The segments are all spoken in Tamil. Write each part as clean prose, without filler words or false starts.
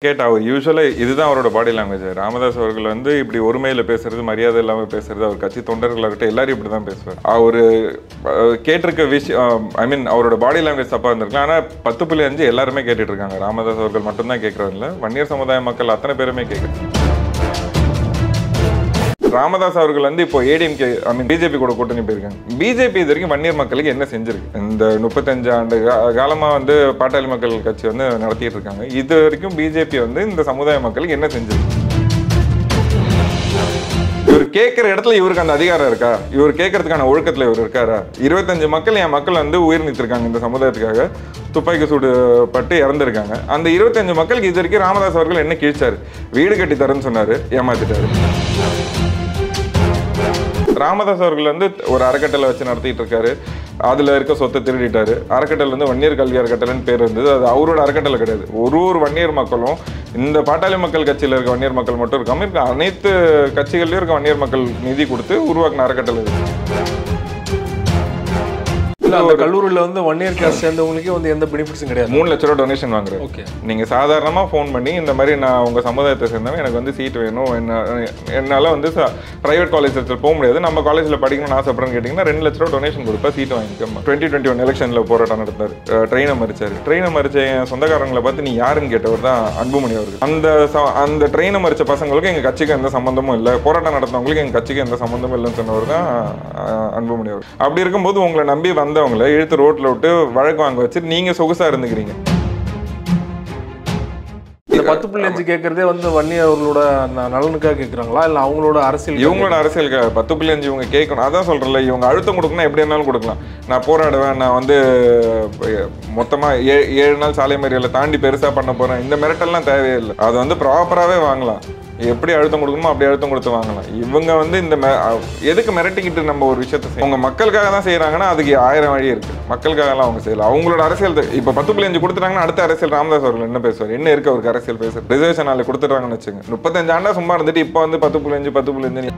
கேட்டா அவர் யூசுவலா இதுதான் அவரோட பாடி லாங்குவேஜ். ராமதாஸ் அவர்கள் வந்து இப்படி ஒருமையில பேசுறது, மரியாதை இல்லாமல் பேசுறது, அவர் கட்சி தொண்டர்களாகட்டும் எல்லாரும் இப்படி தான் பேசுவார். அவரு கேட்டிருக்க விஷயம், ஐ மீன் அவரோட பாடி லாங்குவேஜ் தப்பா இருந்திருக்கலாம். ஆனால் 10.5 எல்லாருமே கேட்டுட்டு இருக்காங்க. ராமதாஸ் அவர்கள் மட்டும்தான் கேட்கறது இல்லை, வன்னியர் சமுதாய மக்கள் அத்தனை பேருமே கேட்குறாங்க. ராமதாஸ் அவர்கள் வந்து இப்போ ஏடிஎம்கே ஐ மீன் பிஜேபி கூட கூட்டணி போயிருக்காங்க. பிஜேபி இது வரைக்கும் வன்னியர் மக்களுக்கு என்ன செஞ்சிருக்கு? இந்த 35 ஆண்டு காலமா வந்து பாட்டாளி மக்கள் கட்சி வந்து நடத்திட்டு இருக்காங்க. இது வரைக்கும் பிஜேபி வந்து இந்த சமுதாய மக்களுக்கு என்ன செஞ்சிருக்கு? இவர் கேட்கிற இடத்துல இவருக்கு அந்த அதிகாரம் இருக்கா? இவர் கேட்கறதுக்கான ஒழுக்கத்துல இவர் இருக்காரா? 25 மக்கள் என் மக்கள் வந்து உயிர் நீத்திருக்காங்க இந்த சமுதாயத்துக்காக, துப்பாக்கி சூடு பட்டு இறந்துருக்காங்க. அந்த 25 மக்களுக்கு இது வரைக்கும் ராமதாஸ் அவர்கள் என்ன கீழ்ச்சாரு? வீடு கட்டி தரேன்னு சொன்னாரு, ஏமாத்திட்டாரு. ராமதாஸ் அவர்கள் வந்து ஒரு அறக்கட்டளை வச்சு நடத்திட்டு இருக்காரு. அதுல இருக்க சொத்தை திருடிட்டாரு. அறக்கட்டளை வந்து வன்னியர் கல்வி அறக்கட்டளைன்னு பேர் இருந்தது. அது அவரோட அறக்கட்டளை கிடையாது. ஒரு வன்னியர் மக்களும் இந்த பாட்டாளி மக்கள் கட்சியில் இருக்க வன்னியர் மக்கள் மட்டும் இருக்காம இருக்க அனைத்து கட்சிகள்லயும் இருக்க வன்னியர் மக்கள் நிதி கொடுத்து உருவாக்கின அறக்கட்டளை இருக்கு. அந்த கல்லூரியில் வந்து 1 இயர் கிளாஸ் சேர்ந்தவங்களுக்கே வந்து எந்த பெனிஃபிட்ஸும் கிடையாது. 3 லட்ச ரூபா டொனேஷன் வாங்குறேன். ஓகே, நீங்க சாதாரணமா ஃபோன் பண்ணி இந்த மாதிரி நான் உங்க சமுதாயத்தை சேர்ந்தவன், எனக்கு வந்து சீட் வேணும், என்னால வந்து பிரைவேட் காலேஜ்ல போக முடியாது, நம்ம காலேஜ்ல படிக்கணும்னு ஆசைப்படுறேன்னு கேட்டீங்கன்னா 2 லட்ச ரூபா டொனேஷன் கொடுப்பா சீட் வாங்கிக்கோமா. 2021 எலெக்ஷன்ல போராட்டம் நடத்தாரு. ட்ரெயினை மறிச்ச என் சொந்தக்காரங்களை பார்த்து நீ யாருன்னு கேட்டவர் தான் அன்புமணி அவர்கள். அந்த ட்ரெயினை மறிச்ச பசங்களுக்கு எங்க கட்சிக்கு எந்த சம்பந்தமும் இல்லை, போராட்டம் நடத்தினவங்களுக்கு எங்க கட்சிக்கு எந்த சம்பந்தமும் இல்லைன்னு சொன்னவர் தான் அன்புமணி அவர். அப்படி இருக்கும்போது உங்களை நம்பி வந்தவங்களை இழுத்து ரோட்ல விட்டு வழக்கு வாங்க வச்சு நீங்க சொகுசா இருந்துக்கிறீங்க. 10.5 கேட்கறதே வந்து வன்னியர்களோட நலனுக்காக கேட்கறாங்களா இல்ல அவங்களோட அரசியல்? இவங்களோட அரசியலுக்காக 10.5 இவங்க கேட்கணும். அதான் சொல்றல, இவங்க அழுத்தம் கொடுக்கணும், எப்படி இருந்தாலும் கொடுக்கலாம். நான் போராடுவேன், நான் வந்து மொத்தமா 7 நாள் சாலை மறியலை தாண்டி பெருசா பண்ண போறேன், இந்த மிரட்டல்லாம் தேவையே இல்லை. அதை வந்து ப்ராப்பராகவே வாங்கலாம். எப்படி அழுத்தம் கொடுக்கணுமோ அப்படி அழுத்தம் கொடுத்து வாங்கலாம். இவங்க வந்து இந்த எதுக்கு மிரட்டிக்கிட்டு நம்ம ஒரு விஷயத்தை செய்யணும்? அவங்க மக்களுக்காக தான் செய்யறாங்கன்னா அதுக்கு 1000 வழி இருக்கு. மக்களுக்காகலாம் அவங்க செய்யலாம். அவங்களோட அரசியல் இப்ப 10.5 கொடுத்துட்டாங்கன்னா அடுத்த அரசியல் ராமதாஸ் அவர்கள் என்ன பேசுவார்? என்ன இருக்கு அவருக்கு அரசியல் பேச? ரிசர்வேஷன் நாளை கொடுத்துட்டாங்கன்னு வச்சுங்க. 35 ஆண்டா சும்மா இருந்துட்டு இப்போ வந்து 10.5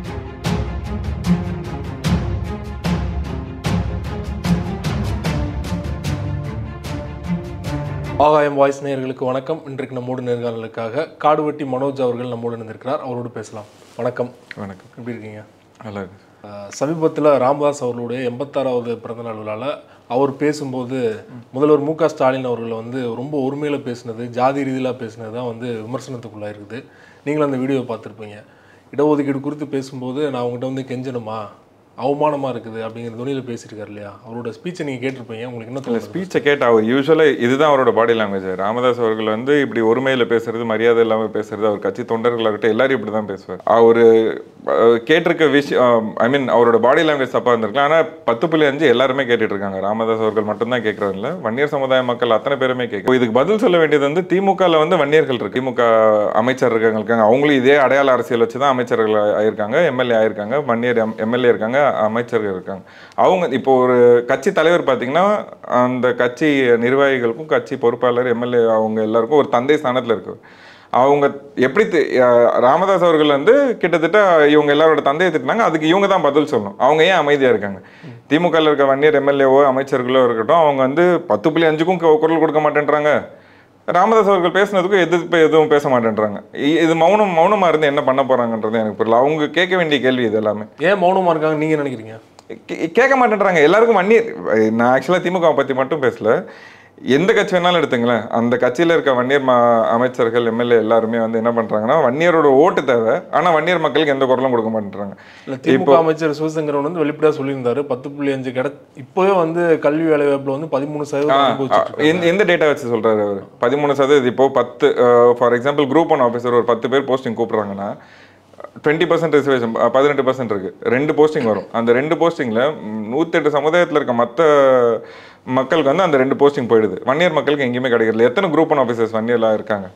ஆகாயம் வாய்ஸ் நேயர்களுக்கு வணக்கம். இன்றைக்கு நம்மோடு நேர்காணலுக்காக காடுவெட்டி மனோஜ் அவர்கள் நம்மோடு இருந்திருக்கிறார். அவரோடு பேசலாம். வணக்கம். வணக்கம். எப்படி இருக்கீங்க? நல்லா இருக்கு. சமீபத்தில் ராமதாஸ் அவர்களுடைய 86வது பிறந்தநாள் விழாவில் அவர் பேசும்போது முதல்வர் மு.க. ஸ்டாலின் அவர்கள் வந்து ரொம்ப ஒருமையில் பேசினது, ஜாதி ரீதியில் பேசினது தான் வந்து விமர்சனத்துக்குள்ளாக இருக்குது. நீங்களும் அந்த வீடியோவை பார்த்துருப்பீங்க. இடஒதுக்கீடு குறித்து பேசும்போது நான் அவங்ககிட்ட வந்து கெஞ்சணுமா, அவமானமாக இருக்குது அப்படிங்கிற துணியில் பேசியிருக்காரு இல்லையா? அவரோட ஸ்பீச்சை நீங்கள் கேட்டிருப்பீங்க. உங்களுக்கு இன்னும் ஸ்பீச்சை கேட்டால் அவர் யூஸ்வலாக இதுதான் அவரோட பாடி லாங்குவேஜ். ராமதாஸ் அவர்கள் வந்து இப்படி ஒருமையில் பேசுறது, மரியாதை இல்லாமல் பேசுறது, அவர் கட்சி தொண்டர்களாகட்டும் எல்லாரும் இப்படி தான் பேசுவார். அவர் கேட்டிருக்க விஷயம், ஐ மீன் அவரோட பாடி லாங்குவேஜ் தப்பாக இருந்திருக்கலாம். ஆனால் 10.5 எல்லாருமே கேட்டுட்டு இருக்காங்க. ராமதாஸ் அவர்கள் மட்டும்தான் கேட்கறது இல்லை, வன்னியர் சமுதாய மக்கள் அத்தனை பேருமே கேட்கும். இதுக்கு பதில் சொல்ல வேண்டியது வந்து திமுகவில் வந்து வன்னியர்கள் இருக்கு, திமுக அமைச்சர் இருக்காங்க, அவங்களும் இதே அடையாள அரசியல் வச்சு தான் அமைச்சர்கள் ஆயிருக்காங்க, எம்எல்ஏ ஆயிருக்காங்க, வன்னியர் எம்எல்ஏ இருக்காங்க, அமைச்சர்கள் இருக்காங்க. அவங்க இப்போ ஒரு கட்சி தலைவர் பார்த்தீங்கன்னா அந்த கட்சி நிர்வாகிகளுக்கும் கட்சி பொறுப்பாளர் எம்எல்ஏ அவங்க எல்லாருக்கும் ஒரு தந்தை ஸ்தானத்தில் இருக்கு. அவங்க எப்படி ராமதாஸ் அவர்கள் வந்து கிட்டத்தட்ட இவங்க எல்லாரோட தந்தையை திட்டினாங்க, அதுக்கு இவங்க தான் பதில் சொல்லணும். அவங்க ஏன் அமைதியாக இருக்காங்க? திமுகவில் இருக்க வன்னியர் எம்எல்ஏவோ அமைச்சர்களோ இருக்கட்டும், அவங்க வந்து 10.5க்கும் குரல் கொடுக்க மாட்டேன்றாங்க. ராமதாஸ் அவர்கள் பேசுனதுக்கும் எதுவும் பேச மாட்டேன்றாங்க. இது மௌனமாக இருந்து என்ன பண்ண போறாங்கன்றது எனக்கு புரியல. அவங்க கேட்க வேண்டிய கேள்வி இது எல்லாமே. ஏன் மௌனமாக இருக்காங்க நீங்க நினைக்கிறீங்க? கேட்க மாட்டேன்றாங்க. எல்லாருக்கும் வன்னியர், நான் ஆக்சுவலாக திமுக பற்றி மட்டும் பேசல, எந்த கட்சி வேணாலும் எடுத்துங்களேன், அந்த கட்சியில் இருக்க வன்னியர் அமைச்சர்கள் எம்எல்ஏ எல்லாருமே வந்து என்ன பண்றாங்கன்னா வன்னியரோட ஓட்டு தேவை, ஆனால் வன்னியர் மக்களுக்கு எந்த குரலும் கொடுக்க மாட்டேன்றாங்க. திமுக அமைச்சர் சிவசங்கரன் வந்து வெளிப்படையாக சொல்லியிருந்தாரு 10.5 இப்போவே வந்து கல்வி வேலை வாய்ப்புல வந்து 13%. எந்த டேட்டா வச்சு சொல்றாரு அவர்? 13%. இப்போ 10 ஃபார் எக்ஸாம்பிள் குரூப் 1 ஆஃபீஸர் ஒரு 10 பேர் போஸ்டிங் கூப்பிடுறாங்கன்னா 20% ரிசர்வேஷன் 18% இருக்கு. 2 போஸ்டிங் வரும். அந்த 2 போஸ்டிங்ல 108 சமுதாயத்தில் இருக்க மற்ற மக்களுக்கு வந்து அந்த 2 போஸ்டிங் போயிடுது. வன்னியர் மக்களுக்கு எங்கேயுமே கிடைக்கிறது. எத்தனை குரூப் 1 ஆஃபீஸர்ஸ் வன்னியர்லாம் இருக்காங்க?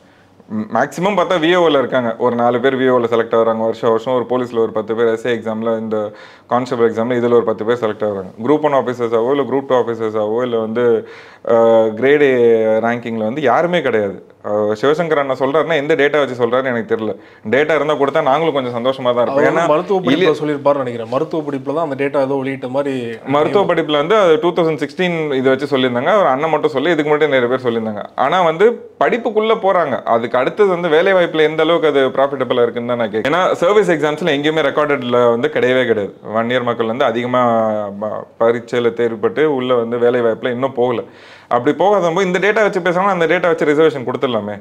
மேக்ஸிமம் பார்த்தா விஓவில் இருக்காங்க. ஒரு 4 பேர் விஓவில் செலக்ட் ஆகிறாங்க வருஷம். ஒரு போலீஸில் ஒரு 10 பேர், எஸ்ஏ எக்ஸாமில் இந்த கான்ஸ்டபிள் எக்ஸாமில் இதில் ஒரு 10 பேர் செலக்ட் ஆகிறாங்க. குரூப் 1 ஆஃபீஸர்ஸாவோ இல்லை குரூப் 2 ஆஃபீஸர்ஸாவோ இல்லை வந்து கிரேட் ஏ ரேங்கிங்கில் வந்து யாருமே கிடையாது. சிவசங்கர் அண்ணா சொல்றாருன்னா எந்த டேட்டா வச்சு சொல்றாருன்னு எனக்கு தெரியல. டேட்டா இருந்தா கொடுத்தா நாங்களும் கொஞ்சம் சந்தோஷமா தான் இருப்போம். ஏன்னா மருத்துவ படிப்புல சொல்லியிருப்பாருன்னு நினைக்கிறேன். மருத்துவ படிப்புல தான் அந்த டேட்டா ஏதோ வெளியிட்ட மாதிரி. மருத்துவ படிப்புல வந்து 2016 இது வச்சு சொல்லியிருந்தாங்க. ஒரு அண்ணன் மட்டும் சொல்லி, இதுக்கு மட்டும் நிறைய பேர் சொல்லியிருந்தாங்க. ஆனா வந்து படிப்புக்குள்ள போறாங்க, அதுக்கு அடுத்தது வந்து வேலை வாய்ப்புல எந்த அளவுக்கு அது ப்ராஃபிட்டபிளா இருக்குன்னு தான் நான் கேட்கிறேன். ஏன்னா சர்வீஸ் எக்ஸாம்ஸ்ல எங்கேயுமே ரெக்கார்டட்ல வந்து கிடையவே கிடையாது. 1 இயர் மக்கள் வந்து அதிகமா பரீட்சையில தேர்வுப்பட்டு உள்ள வந்து வேலை வாய்ப்புல இன்னும் போகல. அப்படி போகாதப்போ இந்த டேட்டா வச்சு பேசாமல் அந்த டேட்டா வச்சு ரிசர்வேஷன் கொடுத்துடலாமே.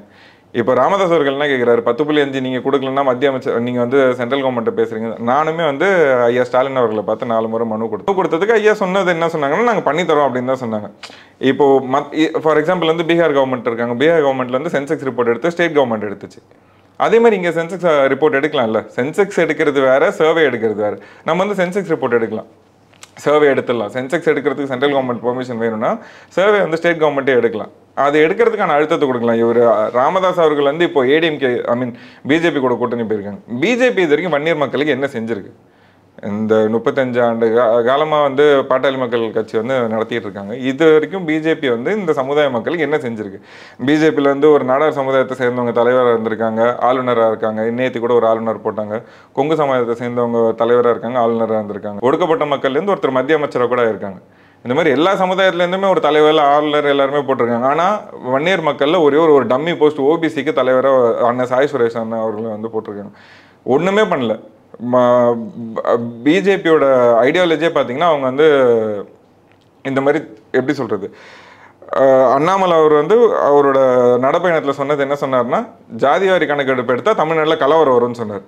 இப்போ ராமதாஸ் அவர்கள் என்ன கேட்குறாரு, 10.5 நீங்கள் கொடுக்கலன்னா மத்திய அமைச்சர் நீங்கள் வந்து சென்ட்ரல் கவர்மெண்ட்டை பேசுறீங்க. நானுமே வந்து ஐயா ஸ்டாலின் அவர்களை பார்த்து 4 முறை மனு கொடுத்ததுக்கு ஐயா சொன்னது என்ன சொன்னாங்கன்னா, நாங்கள் பண்ணித்தரோம் அப்படின்னு தான் சொன்னாங்க. இப்போ ஃபார் எக்ஸாம்பிள் வந்து பீகார் கவர்மெண்ட் இருக்காங்க. பீகார் கவர்மெண்ட்ல வந்து சென்செக்ஸ் ரிப்போர்ட் எடுத்து ஸ்டேட் கவர்மெண்ட் எடுத்துச்சு. அதே மாதிரி இங்கே சென்செக்ஸ் ரிப்போர்ட் எடுக்கலாம்ல. சென்செக்ஸ் எடுக்கிறது வேற, சர்வே எடுக்கிறது வேற. நம்ம வந்து சென்செக்ஸ் ரிப்போர்ட் எடுக்கலாம், சர்வே எடுத்துடலாம். சென்செக்ஸ் எடுக்கிறதுக்கு சென்ட்ரல் கவர்மெண்ட் பெர்மிஷன் வேணும்னா சர்வே வந்து ஸ்டேட் கவர்மெண்ட்டே எடுக்கலாம். அது எடுக்கிறதுக்கான அழுத்தத்தை கொடுக்கலாம். இவர் ராமதாஸ் அவர்கள் வந்து இப்போ ஏடிஎம்கே பிஜேபி கூட கூட்டணி போயிருக்காங்க. பிஜேபி இது வரைக்கும் 1 இயர் மக்களுக்கு என்ன செஞ்சிருக்கு? இந்த 35 ஆண்டு காலமாக வந்து பாட்டாளி மக்கள் கட்சி வந்து நடத்திட்டு இருக்காங்க. இது வரைக்கும் பிஜேபி வந்து இந்த சமுதாய மக்களுக்கு என்ன செஞ்சிருக்கு? பிஜேபியில் வந்து ஒரு நாடார் சமுதாயத்தை சேர்ந்தவங்க தலைவராக இருந்திருக்காங்க, ஆளுநராக இருக்காங்க. நேற்று கூட ஒரு ஆளுநர் போட்டாங்க. கொங்கு சமுதாயத்தை சேர்ந்தவங்க தலைவராக இருக்காங்க, ஆளுநராக இருந்திருக்காங்க. ஒடுக்கப்பட்ட மக்கள்லேருந்து ஒருத்தர் மத்திய அமைச்சராக கூட இருக்காங்க. இந்த மாதிரி எல்லா சமுதாயத்துலேருந்துமே ஒரு தலைவர், ஆளுநர் எல்லாருமே போட்டிருக்காங்க. ஆனால் 1 இயர் மக்களில் ஒரே ஒரு டம்மி போஸ்ட் ஓபிசிக்கு தலைவராக அண்ணன் சாய் சுரேஷ் அண்ணன் அவர்களை வந்து போட்டிருக்காங்க. ஒன்றுமே பண்ணல. பிஜேபியோட ஐடியாலஜியே பார்த்தீங்கன்னா அவங்க வந்து இந்த மாதிரி எப்படி சொல்கிறது, அண்ணாமலை அவர் வந்து அவரோட நடப்பயணத்தில் சொன்னது என்ன சொன்னார்னா, ஜாதிவாரி கணக்கெடுப்பு எடுத்தால் தமிழ்நாட்டில் கலவரம் வரும்னு சொன்னார்.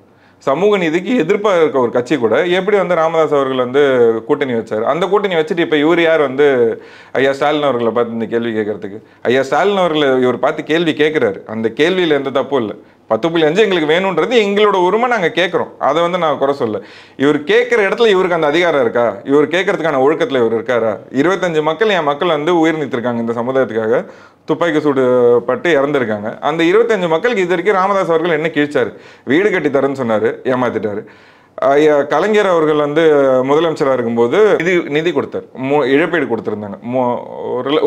சமூக நீதிக்கு எதிர்ப்பாக இருக்க ஒரு கட்சி கூட எப்படி வந்து ராமதாஸ் அவர்கள் வந்து கூட்டணி வச்சார்? அந்த கூட்டணி வச்சுட்டு இப்போ இவர் யார் வந்து ஐயா ஸ்டாலின் அவர்களை பார்த்து இந்த கேள்வி கேட்கறதுக்கு? ஐயா ஸ்டாலின் அவர்களை இவர் பார்த்து கேள்வி கேட்குறாரு. அந்த கேள்வியில் எந்த தப்பும் இல்லை. 10.5 எங்களுக்கு வேணுன்றது எங்களோட உரிமை, நாங்கள் கேட்குறோம். அதை வந்து நான் குறை சொல்ல. இவர் கேட்குற இடத்துல இவருக்கு அந்த அதிகாரம் இருக்கா? இவர் கேட்கறதுக்கான ஒழுக்கத்தில் இவர் இருக்காரா? 25 மக்கள் என் மக்கள் வந்து உயிர் நீத்திருக்காங்க இந்த சமுதாயத்துக்காக, துப்பாக்கி சூடு பட்டு இறந்துருக்காங்க. அந்த 25 மக்களுக்கு இது வரைக்கும் ராமதாஸ் அவர்கள் என்ன கிழிச்சாரு? வீடு கட்டி தரேன்னு சொன்னார், ஏமாத்திட்டாரு. கலைஞர் அவர்கள் வந்து முதலமைச்சராக இருக்கும்போது நிதி கொடுத்தார், இழப்பீடு கொடுத்துருந்தாங்க.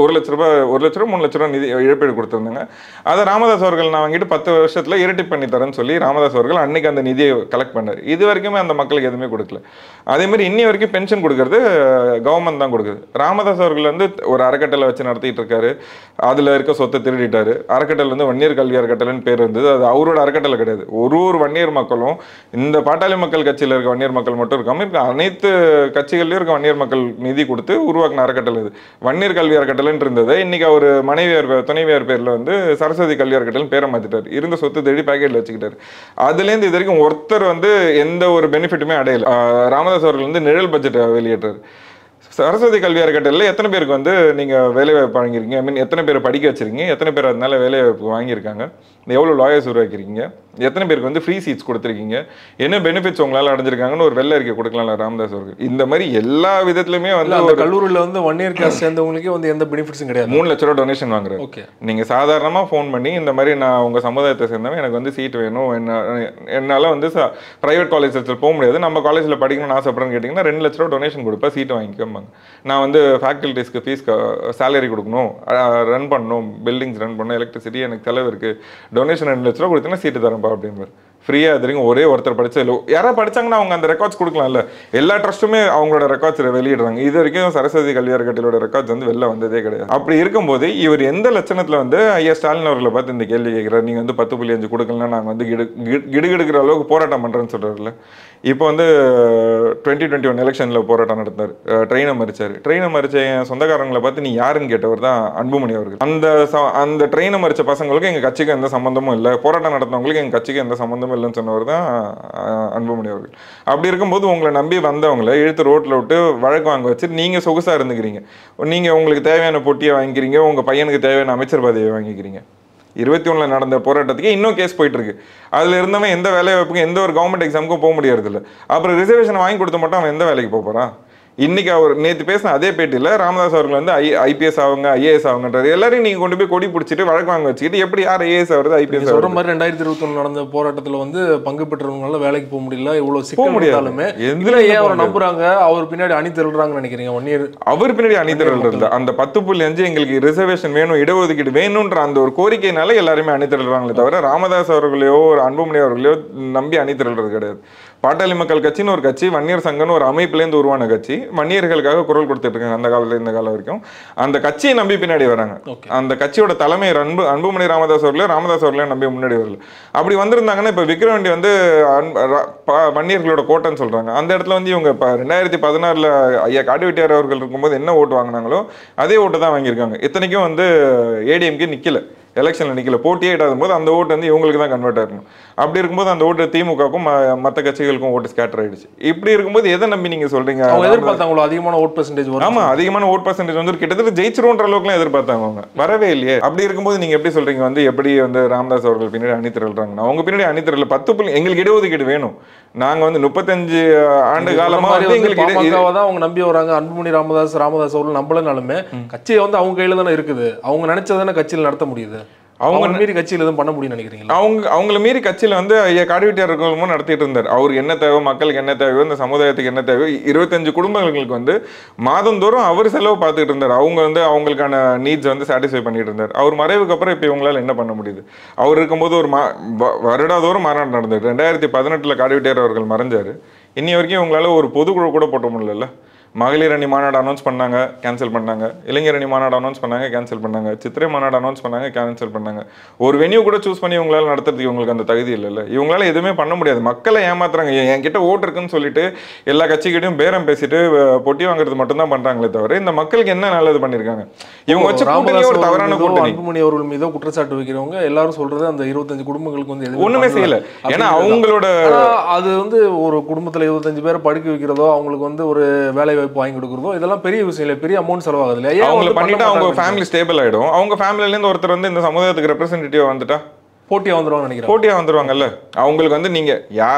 1 லட்ச ரூபாய் 3 லட்ச ரூபாய் நிதி இழப்பீடு கொடுத்துருந்தாங்க. அதை ராமதாஸ் அவர்கள் நான் வாங்கிட்டு 10 வருஷத்தில் இரட்டி பண்ணி தரேன்னு சொல்லி ராமதாஸ் அவர்கள் அன்னைக்கு அந்த நிதியை கலெக்ட் பண்ணார். இது வரைக்குமே அந்த மக்களுக்கு எதுவுமே கொடுக்கல. அதேமாதிரி இன்னி வரைக்கும் பென்ஷன் கொடுக்கறது கவர்மெண்ட் தான் கொடுக்குது. ராமதாஸ் அவர்கள் வந்து ஒரு அறக்கட்டளை வச்சு நடத்திட்டு இருக்காரு. அதில் இருக்க சொத்தை திருடிட்டாரு. அறக்கட்டளை வந்து 1 இயர் கல்வி அறக்கட்டளைன்னு பேர் இருந்தது. அது அவரோட அறக்கட்டளை கிடையாது. ஒரு 1 இயர் மக்களும் இந்த பாட்டாளி மக்கள் கட்சியில் இருக்க 1 இயர் மக்கள் மட்டும் இருக்காம இருக்க அனைத்து கட்சிகள்லயும் இருக்க 1 இயர் மக்கள் நிதி கொடுத்து உருவாக்கின அறக்கட்டளை இது. 1 இயர் கல்வி அறக்கட்டளைன்னு இருந்தது. இன்னைக்கு அவர் மனைவியார் துணைவியார் பேர்ல வந்து சரஸ்வதி கல்வி அறக்கட்டளைன்னு பேரை மாத்திட்டாரு. இருந்த சொத்து தேடி பேக்கெட்ல வச்சுக்கிட்டாரு. அதுலேருந்து இது வரைக்கும் ஒருத்தர் வந்து எந்த ஒரு பெனிஃபிட்டுமே அடையல. ராமதாஸ் அவர்கள் வந்து நிழல் பட்ஜெட் வெளியிட்டார். சரஸ்வதி கல்வி அறக்கட்டளையில் எத்தனை பேருக்கு வந்து நீங்கள் வேலைவாய்ப்பு வாங்கியிருக்கீங்க? எத்தனை பேர் படிக்க வச்சிருக்கீங்க? எத்தனை பேர் அதனால வேலைவாய்ப்பு வாங்கியிருக்காங்க? எவ்வளோ லாயர்ஸ் உருவாக்கிருக்கீங்க? எத்தனை பேருக்கு வந்து ஃப்ரீ சீட்ஸ் கொடுத்துருக்கீங்க? என்ன பெனிஃபிட்ஸ் உங்களால் அடைஞ்சிருக்காங்கன்னு ஒரு வெள்ளை அறிக்கை கொடுக்கலாம்ல ராமதாஸ் அவர்கள். இந்த மாதிரி எல்லா விதத்துலையுமே வந்து அந்த கல்லூரியில் வந்து 1 இயர் கிளாஸ் சேர்ந்தவங்களுக்கே வந்து எந்த பெனிஃபிட்ஸும் கிடையாது. 3 லட்ச ரூபா டொனேஷன் வாங்குறேன். ஓகே, நீங்கள் சாதாரணமாக ஃபோன் பண்ணி இந்த மாதிரி நான் உங்கள் சமுதாயத்தை சேர்ந்தவன், எனக்கு வந்து சீட் வேணும், என்னால் வந்து ப்ரைவேட் காலேஜஸில் போக முடியாது, நம்ம காலேஜில் படிக்கணும்னு ஆசைப்படுறேன்னு கேட்டிங்கன்னா 2 லட்ச ரூபா டொனேஷன் கொடுப்பேன், சீட்டு வாங்கிக்கோம்பாங்க. நான் வந்து ஃபேக்கல்ட்டிஸ்க்கு ஃபீஸ் சேலரி கொடுக்கணும், ரன் பண்ணணும், பில்டிங்ஸ் ரன் பண்ணணும், எலக்ட்ரிசிட்டி, எனக்கு செலவு இருக்குது, டொனேஷன் 2 லட்ச ரூபா கொடுத்தீங்கன்னா சீட்டு தரேன்ப்பா அப்படின்னு ஃப்ரீயாக. அது வரைக்கும் ஒரே ஒருத்தர் படிச்சா இல்லை. யாராவது படிச்சாங்கன்னா அவங்க அந்த ரெக்கார்ட்ஸ் கொடுக்கலாம்ல. எல்லா ட்ரஸ்ட்டுமே அவங்களோட ரெக்கார்ட்ஸ் வெளியிடுறாங்க. இது வரைக்கும் சரஸ்வதி கல்வி அறக்கட்டளையோட ரெக்கார்ட்ஸ் வந்து வெளில வந்ததே கிடையாது. அப்படி இருக்கும்போது இவர் எந்த லட்சணத்தில் வந்து ஐயா ஸ்டாலின் அவர்களை பார்த்து இந்த கேள்வி கேட்குறாரு? நீங்கள் வந்து 10.5 கொடுக்கலன்னா நாங்கள் வந்து கிடுகிடுக்கிற அளவுக்கு போராட்டம் பண்ணுறேன்னு சொல்கிறாருல. இப்போ வந்து 2021 எலெக்ஷனில் போராட்டம் நடத்தார். ட்ரெயினை மறிச்ச என் சொந்தக்காரங்களை பார்த்து நீ யாருன்னு கேட்டவர் தான் அன்புமணி அவர்கள். அந்த ட்ரெயினை மறிச்ச பசங்களுக்கு எங்கள் கட்சிக்கு எந்த சம்மந்தமும் இல்லை, போராட்டம் நடத்தினவங்களுக்கு எங்கள் கட்சிக்கு எந்த சம்மந்தமும் இல்லைன்னு சொன்னவர் தான் அன்புமணி அவர்கள். அப்படி இருக்கும்போது உங்களை நம்பி வந்தவங்களை இழுத்து ரோட்டில் விட்டு வழக்கு வாங்க வச்சு நீங்கள் சொகுசாக இருந்துக்கிறீங்க. நீங்கள் உங்களுக்கு தேவையான பொட்டியை வாங்கிக்கிறீங்க, உங்கள் பையனுக்கு தேவையான அமைச்சர் பதவியை வாங்கிக்கிறீங்க. 21 நடந்த போராட்டத்துக்கு இன்னும் கேஸ் போயிட்டு இருக்கு. அதுல இருந்தவன் எந்த வேலை வாய்ப்புக்கும் எந்த ஒரு கவர்மெண்ட் எக்ஸாமுக்கும் போக முடியாது இல்லை. அப்புறம் ரிசர்வேஷன் வாங்கி கொடுத்த மட்டும் அவன் எந்த வேலைக்கு போகிறான்? இன்னைக்கு அவர் நேற்று பேசின அதே பேட்டியில் ராமதாஸ் அவர்கள் வந்து IPS ஆகுங்க IAS ஆகுங்கன்றது எல்லாரையும் நீங்க கொண்டு போய் கொடி பிடிச்சிட்டு வழக்கு வாங்க வச்சுக்கிட்டு எப்படி யார் IAS ஆகுறது IPS சொல்ற மாதிரி 2021 நடந்த போராட்டத்துல வந்து பங்கு பெற்றவங்களால வேலைக்கு போக முடியல, இவ்வளவு சிக்கல் இருந்தாலுமே இதுல ஏன் அவர் நம்புறாங்க, அவர் பின்னாடி அணி திரள்றாங்கன்னு நினைக்கிறீங்க? 1 இயர் அவர் பின்னாடி அணி திரள்றது அந்த 10.5 எங்களுக்கு ரிசர்வேஷன் வேணும், இடஒதுக்கீடு வேணும்ன்ற அந்த ஒரு கோரிக்கையினால எல்லாருமே அணி திரள்றாங்களே தவிர ராமதாஸ் அவர்களையோ ஒரு அன்புமணி அவர்களையோ நம்பி அணி திரள்றது கிடையாது. பாட்டாளி மக்கள் கட்சின்னு ஒரு கட்சி, வன்னியர் சங்கம்னு ஒரு அமைப்புலேருந்து உருவான கட்சி, வன்னியர்களுக்காக குரல் கொடுத்துட்டு இருக்காங்க அந்த காலத்துல இந்த காலம் வரைக்கும். அந்த கட்சியை நம்பி பின்னாடி வராங்க. அந்த கட்சியோட தலைமை அன்புமணி ராமதாஸ் அவர்களே நம்பி முன்னாடி வரல. அப்படி வந்திருந்தாங்கன்னா இப்ப விக்கிரவாண்டி வந்து வன்னியர்களோட கோட்டைன்னு சொல்றாங்க. அந்த இடத்துல வந்து இவங்க 2016 ஐயா காட்டுவெட்டியார் அவர்கள் இருக்கும்போது என்ன ஓட்டு வாங்கினாங்களோ அதே ஓட்டு தான் வாங்கியிருக்காங்க. இத்தனைக்கும் வந்து ஏடிஎம்கே நிக்கல, எலெக்ஷன்ல நிக்கல, போட்டியே இடாத போது அந்த ஓட்டு வந்து இவங்களுக்கு தான் கன்வெர்ட் ஆகணும். அப்படி இருக்கும்போது அந்த ஓட்டு திமுகவுக்கும் மற்ற கட்சிகளுக்கும் ஓட்டு ஸ்கேட்டர் ஆயிடுச்சு. இப்படி இருக்கும்போது எதை நம்பி நீங்க சொல்றீங்க? எதிர்பார்த்தாங்களோ அதிகமான ஓட் பெர்சன்டேஜ் வரும். ஆமா, அதிகமான ஓட் பெர்சன்டேஜ் வந்து கிட்டத்தட்ட ஜெயிச்சிருன்ற அளவுக்குலாம் எதிர்பார்த்தாங்க, அவங்க வரவே இல்லையே. அப்படி இருக்கும்போது நீங்க எப்படி சொல்றீங்க வந்து எப்படி வந்து ராமதாஸ் அவர்கள் பின்னாடி அணி திரள்றாங்கன்னா? அவங்க பின்னாடி அணி திரள 10 எங்களுக்கு இடஒதுக்கீடு வேணும், நாங்க வந்து 35 ஆண்டு காலமா எங்களுக்கு அவங்க நம்பி வராங்க. அன்புமணி ராமதாஸ் அவர்கள் நம்பலனாலுமே கட்சியை வந்து அவங்க கையில தானே இருக்குது, அவங்க நினைச்சதானே கட்சியில் நடத்த முடியுது. அவங்க மீறி கட்சியில் எதுவும் பண்ண முடியும்னு நினைக்கிறீங்களா? அவங்கள மீறி கட்சியில் வந்து ஐயா காடுவெட்டியார் இருக்கவங்களும் நடத்திட்டு இருந்தார். அவருக்கு என்ன தேவை, மக்களுக்கு என்ன தேவையோ, இந்த சமுதாயத்துக்கு என்ன தேவையோ 25 குடும்பங்களுக்கு வந்து மாதந்தோறும் அவர் செலவு பார்த்துட்டு இருந்தார். அவங்க வந்து அவங்களுக்கான நீட்ஸ் வந்து சாட்டிஸ்ஃபை பண்ணிட்டு இருந்தார். அவர் மறைவுக்கு அப்புறம் இப்போ இவங்களால என்ன பண்ண முடியுது? அவர் இருக்கும்போது ஒரு வருடாதோறும் மாநாடு நடந்தது. 2018 காடுவெட்டியார் அவர்கள் மறைஞ்சாரு. இன்னி வரைக்கும் இவங்களால ஒரு பொதுக்குழு கூட போட்ட முடியல. மகளிர் அணி மாநாடு அனௌன்ஸ் பண்ணாங்க, கேன்சல் பண்ணாங்க. இளைஞர் அணி மாநாடு அனௌன்ஸ் பண்ணாங்க, கேன்சல் பண்ணாங்க. சித்திரை மாநாடு அனௌன்ஸ் பண்ணாங்க, கேன்சல் பண்ணாங்க. ஒரு வென்யூ கூட சூஸ் பண்ணி இவங்களால நடத்துறதுக்கு இவங்களுக்கு அந்த தகுதி இல்லைல்ல. இவங்களால எதுவுமே பண்ண முடியாது. மக்களை ஏமாத்துறாங்க. என்கிட்ட ஓட்டு இருக்குன்னு சொல்லிட்டு எல்லா கட்சிக்கிட்டையும் பேரம் பேசிட்டு பொட்டி வாங்குறது மட்டும்தான் பண்றாங்களே தவிர இந்த மக்களுக்கு என்ன நல்லது பண்ணிருக்காங்க? இவங்க வச்சு ஒரு தவறான கூட்டணி. அன்புமணி அவர்கள் மீதோ குற்றச்சாட்டு வைக்கிறவங்க எல்லாரும் சொல்றது அந்த 25 குடும்பங்களுக்கு வந்து ஒண்ணுமே செய்யல. ஏன்னா அவங்களோட அது வந்து ஒரு குடும்பத்துல 25 பேரை படுக்க வைக்கிறதோ, அவங்களுக்கு வந்து ஒரு வேலை வாய்ப்பு வாங்கி கொடுக்குறதோ, இதெல்லாம் பெரிய விஷயம் இல்லை, பெரிய அமௌண்ட் செலவாகுது இல்லையா? அவங்க பண்ணிட்டு அவங்க ஃபேமிலி ஸ்டேபிள் ஆயிடும். அவங்க ஃபேமிலில இருந்து ஒருத்தர் வந்து இந்த சமுதாயத்துக்கு ரெப்ரசன்டேட்டிவ் வந்துட்டா போட்டியா வந்துருவாங்க நினைக்கிறேன். போட்டியா வந்துருவாங்கல்ல. அவங்களுக்கு வந்து நீங்க